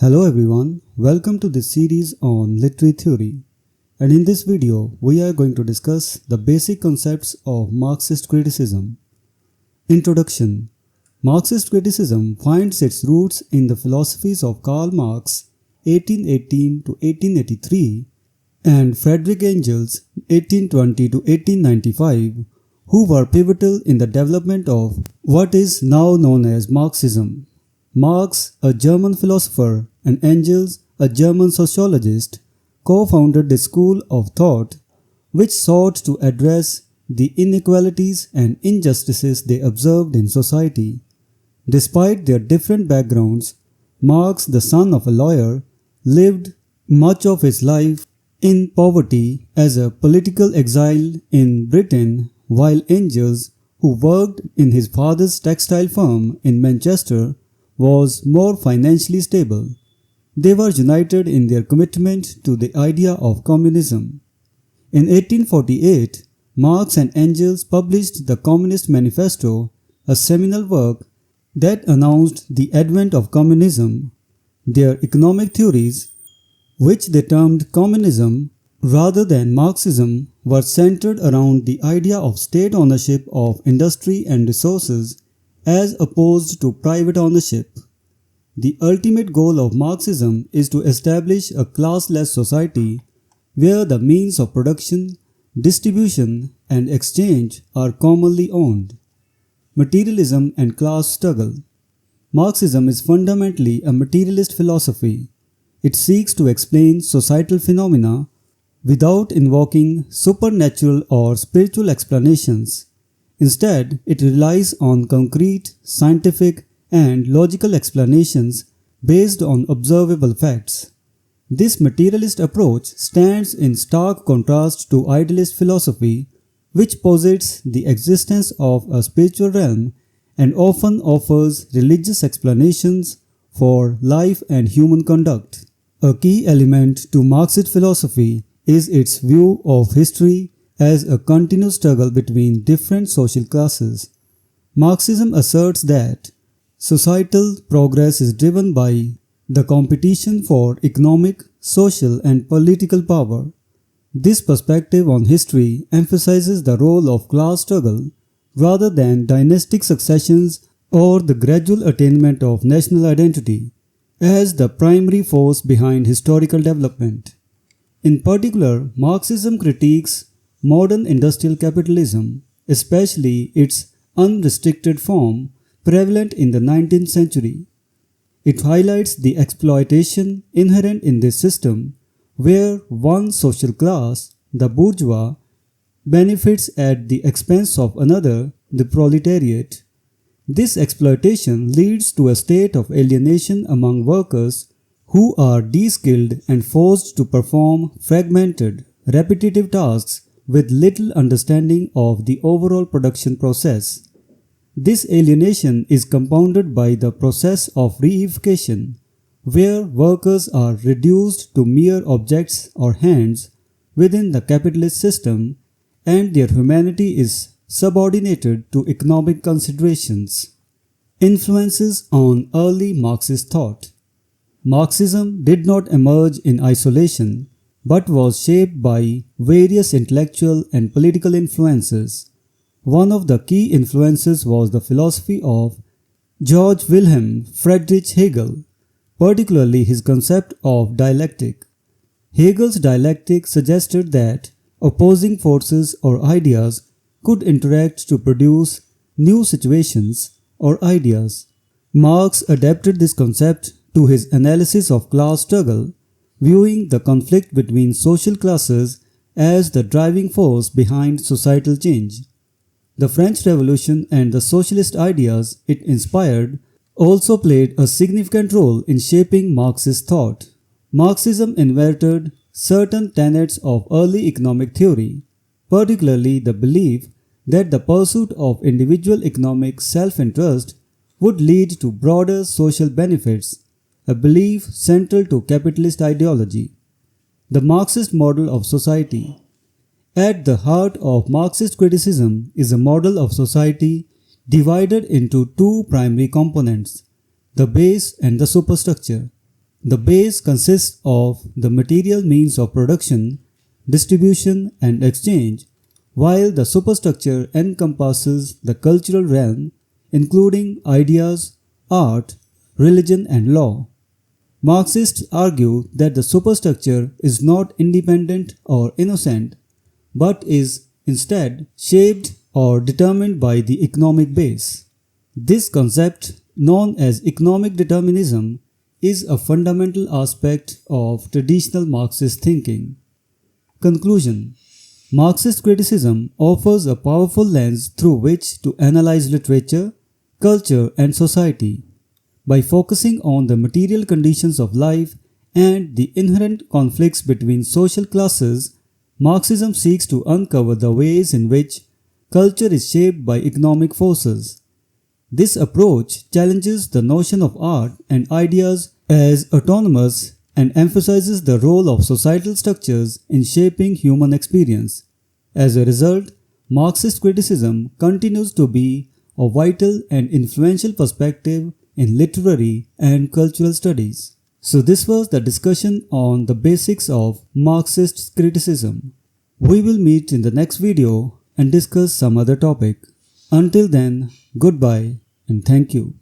Hello everyone, welcome to this series on literary theory. And in this video, we are going to discuss the basic concepts of Marxist criticism. Introduction. Marxist criticism finds its roots in the philosophies of Karl Marx 1818 to 1883 and Friedrich Engels 1820 to 1895, who were pivotal in the development of what is now known as Marxism. Marx, a German philosopher, and Engels, a German sociologist, co-founded the school of thought which sought to address the inequalities and injustices they observed in society. Despite their different backgrounds, Marx, the son of a lawyer, lived much of his life in poverty as a political exile in Britain, while Engels, who worked in his father's textile firm in Manchester, was more financially stable. They were united in their commitment to the idea of communism. In 1848, Marx and Engels published the Communist Manifesto, a seminal work that announced the advent of communism. Their economic theories, which they termed communism rather than Marxism, were centered around the idea of state ownership of industry and resources as opposed to private ownership. The ultimate goal of Marxism is to establish a classless society where the means of production, distribution, and exchange are commonly owned. Materialism and class struggle. Marxism is fundamentally a materialist philosophy. It seeks to explain societal phenomena without invoking supernatural or spiritual explanations. Instead, it relies on concrete, scientific, and logical explanations based on observable facts. This materialist approach stands in stark contrast to idealist philosophy, which posits the existence of a spiritual realm and often offers religious explanations for life and human conduct. A key element to Marxist philosophy is its view of history as a continuous struggle between different social classes. Marxism asserts that societal progress is driven by the competition for economic, social, and political power. This perspective on history emphasizes the role of class struggle rather than dynastic successions or the gradual attainment of national identity as the primary force behind historical development. In particular, Marxism critiques modern industrial capitalism, especially its unrestricted form prevalent in the 19th century. It highlights the exploitation inherent in this system, where one social class, the bourgeois, benefits at the expense of another, the proletariat. This exploitation leads to a state of alienation among workers who are de-skilled and forced to perform fragmented, repetitive tasks with little understanding of the overall production process. This alienation is compounded by the process of reification, where workers are reduced to mere objects or hands within the capitalist system, and their humanity is subordinated to economic considerations. Influences on early Marxist thought. Marxism did not emerge in isolation, but was shaped by various intellectual and political influences. One of the key influences was the philosophy of Georg Wilhelm Friedrich Hegel, particularly his concept of dialectic. Hegel's dialectic suggested that opposing forces or ideas could interact to produce new situations or ideas. Marx adapted this concept to his analysis of class struggle, viewing the conflict between social classes as the driving force behind societal change. The French Revolution and the socialist ideas it inspired also played a significant role in shaping Marxist thought. Marxism inverted certain tenets of early economic theory, particularly the belief that the pursuit of individual economic self-interest would lead to broader social benefits, a belief central to capitalist ideology. The Marxist model of society. At the heart of Marxist criticism is a model of society divided into two primary components, the base and the superstructure. The base consists of the material means of production, distribution, and exchange, while the superstructure encompasses the cultural realm, including ideas, art, religion, and law. Marxists argue that the superstructure is not independent or innocent, but is instead shaped or determined by the economic base. This concept, known as economic determinism, is a fundamental aspect of traditional Marxist thinking. Conclusion: Marxist criticism offers a powerful lens through which to analyze literature, culture, and society. By focusing on the material conditions of life and the inherent conflicts between social classes, Marxism seeks to uncover the ways in which culture is shaped by economic forces. This approach challenges the notion of art and ideas as autonomous and emphasizes the role of societal structures in shaping human experience. As a result, Marxist criticism continues to be a vital and influential perspective in literary and cultural studies. So this was the discussion on the basics of Marxist criticism. We will meet in the next video and discuss some other topic. Until then, goodbye and thank you.